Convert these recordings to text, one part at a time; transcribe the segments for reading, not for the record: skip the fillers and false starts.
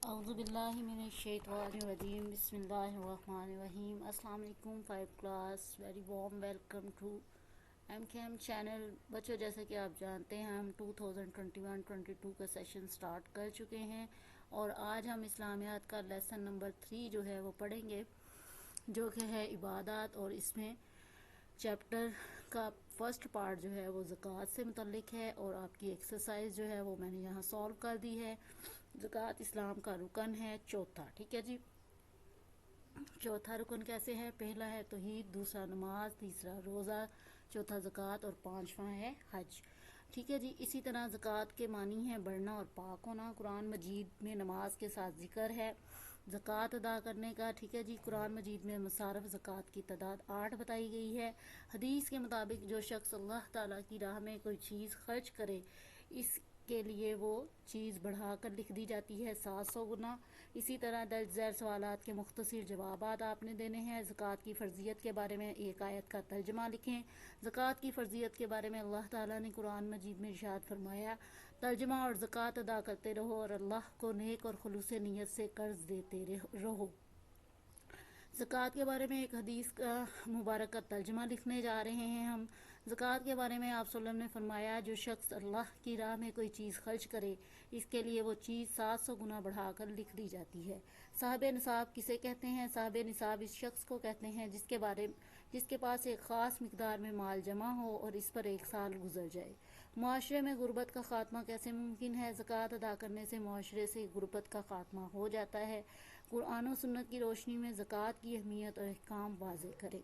اعوذ باللہ من الشیطان الرجیم بسم اللہ الرحمن الرحیم السلام علیکم 5 class very warm welcome to M K M channel. بچوں جیسا کہ آپ جانتے ہیں ہم 2021-22 کا سیشن سٹارٹ کر چکے ہیں اور آج ہم اسلامیات کا لیسن نمبر 3 جو ہے وہ پڑھیں گے جو کہ ہے عبادات. اور اس میں چیپٹر کا فرسٹ پارٹ جو ہے وہ زکوٰۃ سے متعلق ہے اور آپ کی ایکسرسائز جو ہے وہ میں نے یہاں سولو کر دی ہے. زکوٰۃ اسلام کا رکن ہے چوتھا. ٹھیک ہے جی. چوتھا رکن کیسے ہے؟ پہلا ہے توحید، دوسرا نماز، تیسرا روزہ، چوتھا زکوٰۃ اور پانچواں ہے حج. ٹھیک ہے جی. اسی طرح زکوٰۃ کے معنی ہے بڑھنا اور پاک ہونا. قرآن مجید میں نماز کے ساتھ ذکر ہے زکوٰۃ ادا کرنے کا. ٹھیک ہے جی. قرآن مجید میں مصارف زکوٰۃ کی تعداد 8 بتائی گئی ہے. حدیث کے مطابق جو شخص اللہ تعالیٰ کی راہ میں کوئی چیز خرچ کرے اس کے لیے وہ چیز بڑھا کر لکھ دی جاتی ہے 700 گنا. اسی طرح درج ذیل سوالات کے مختصر جوابات آپ نے دینے ہیں. زکوٰۃ کی فرضیت کے بارے میں ایک آیت کا ترجمہ لکھیں. زکوٰۃ کی فرضیت کے بارے میں اللہ تعالیٰ نے قرآن مجید میں ارشاد فرمایا ترجمہ اور زکوٰۃ ادا کرتے رہو اور اللہ کو نیک اور خلوص نیت سے قرض دیتے رہو. زکوٰۃ کے بارے میں ایک حدیث کا مبارک کا ترجمہ لکھنے جا رہے ہیں ہم. زکوٰۃ کے بارے میں آپ صلی اللہ علیہ وسلم نے فرمایا جو شخص اللہ کی راہ میں کوئی چیز خرچ کرے اس کے لیے وہ چیز 700 گنا بڑھا کر لکھ دی جاتی ہے. صاحب نصاب کسے کہتے ہیں؟ صاحب نصاب اس شخص کو کہتے ہیں جس کے پاس ایک خاص مقدار میں مال جمع ہو اور اس پر ایک سال گزر جائے. معاشرے میں غربت کا خاتمہ کیسے ممکن ہے؟ زکوٰۃ ادا کرنے سے معاشرے سے غربت کا خاتمہ ہو جاتا ہے. قرآن و سنت کی روشنی میں زکوٰۃ کی اہمیت اور احکام واضح کرے.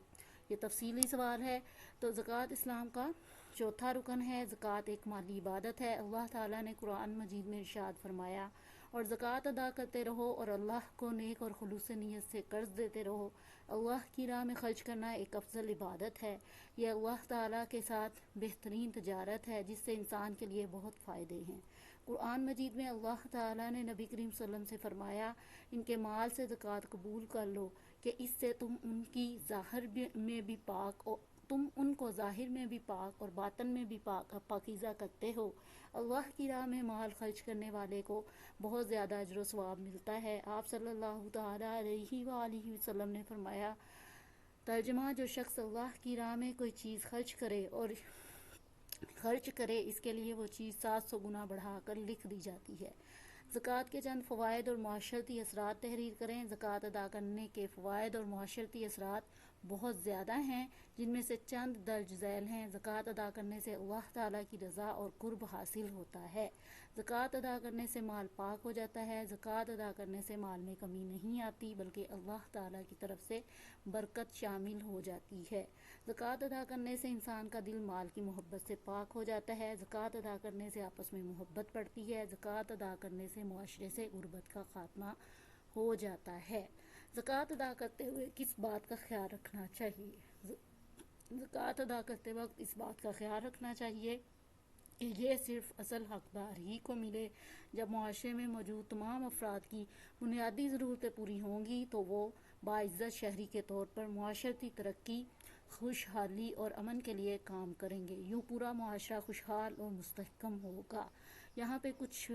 یہ تفصیلی سوال ہے. تو زکوٰۃ اسلام کا چوتھا رکن ہے. زکوٰۃ ایک مالی عبادت ہے. اللہ تعالیٰ نے قرآن مجید میں ارشاد فرمایا اور زکوٰۃ ادا کرتے رہو اور اللہ کو نیک اور خلوص نیت سے قرض دیتے رہو. اللہ کی راہ میں خرچ کرنا ایک افضل عبادت ہے. یہ اللہ تعالیٰ کے ساتھ بہترین تجارت ہے جس سے انسان کے لیے بہت فائدے ہیں. قرآن مجید میں اللہ تعالیٰ نے نبی کریم صلی اللہ علیہ وسلم سے فرمایا ان کے مال سے زکوٰۃ قبول کر لو کہ اس سے تم ان کو ظاہر میں بھی پاک اور باطن میں بھی پاکیزہ کرتے ہو. اللہ کی راہ میں مال خرچ کرنے والے کو بہت زیادہ اجر و ثواب ملتا ہے. آپ صلی اللہ تعالیٰ علیہ وآلہ وسلم نے فرمایا ترجمہ جو شخص اللہ کی راہ میں کوئی چیز خرچ کرے اس کے لیے وہ چیز 700 گنا بڑھا کر لکھ دی جاتی ہے. زکوٰۃ کے چند فوائد اور معاشرتی اثرات تحریر کریں. زکوٰۃ ادا کرنے کے فوائد اور معاشرتی اثرات بہت زیادہ ہیں جن میں سے چند درج ذیل ہیں. زکوٰۃ ادا کرنے سے اللہ تعالیٰ کی رضا اور قرب حاصل ہوتا ہے. زکوٰۃ ادا کرنے سے مال پاک ہو جاتا ہے. زکوٰۃ ادا کرنے سے مال میں کمی نہیں آتی بلکہ اللہ تعالیٰ کی طرف سے برکت شامل ہو جاتی ہے. زکوٰۃ ادا کرنے سے انسان کا دل مال کی محبت سے پاک ہو جاتا ہے. زکوٰۃ ادا کرنے سے آپس میں محبت بڑھتی ہے. زکوٰۃ ادا کرنے سے معاشرے سے غربت کا خاتمہ ہو جاتا ہے. زکوٰۃ ادا کرتے ہوئے کس بات کا خیال رکھنا چاہیے؟ زکوٰۃ ادا کرتے وقت اس بات کا خیال رکھنا چاہیے کہ یہ صرف اصل حقدار ہی کو ملے. جب معاشرے میں موجود تمام افراد کی بنیادی ضرورتیں پوری ہوں گی تو وہ باعزت شہری کے طور پر معاشرتی ترقی، خوشحالی اور امن کے لیے کام کریں گے. یوں پورا معاشرہ خوشحال اور مستحکم ہوگا. یہاں پہ کچھ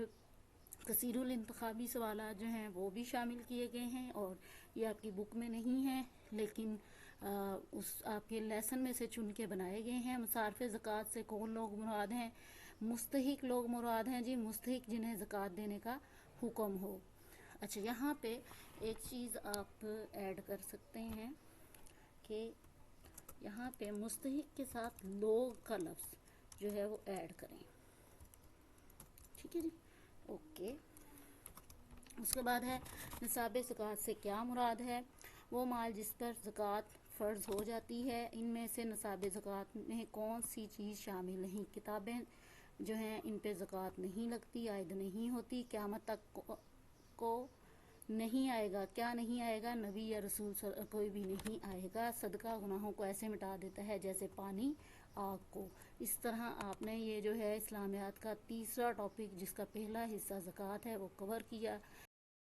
کثیر الانتخابی سوالات جو ہیں وہ بھی شامل کیے گئے ہیں اور یہ آپ کی بک میں نہیں ہیں لیکن آپ کے لیسن میں سے چن کے بنائے گئے ہیں. مصارف زکوٰۃ سے کون لوگ مراد ہیں؟ مستحق لوگ مراد ہیں جی، مستحق جنہیں زکوٰۃ دینے کا حکم ہو. اچھا یہاں پہ ایک چیز آپ ایڈ کر سکتے ہیں کہ یہاں پہ مستحق کے ساتھ لوگ کا لفظ جو ہے وہ ایڈ کریں. ٹھیک ہے جی. اوکے. اس کے بعد ہے نصاب زکوٰۃ سے کیا مراد ہے؟ وہ مال جس پر زکوٰۃ فرض ہو جاتی ہے. ان میں سے نصاب زکوٰۃ میں کون سی چیز شامل نہیں؟ کتابیں جو ہیں ان پہ زکوٰۃ نہیں لگتی، عائد نہیں ہوتی، قیامت تک کو نہیں آئے گا. کیا نہیں آئے گا؟ نبی یا رسول کوئی بھی نہیں آئے گا. صدقہ گناہوں کو ایسے مٹا دیتا ہے جیسے پانی آگ کو. اس طرح آپ نے یہ جو ہے اسلامیات کا تیسرا ٹاپک جس کا پہلا حصہ زکوٰۃ ہے وہ کور کیا.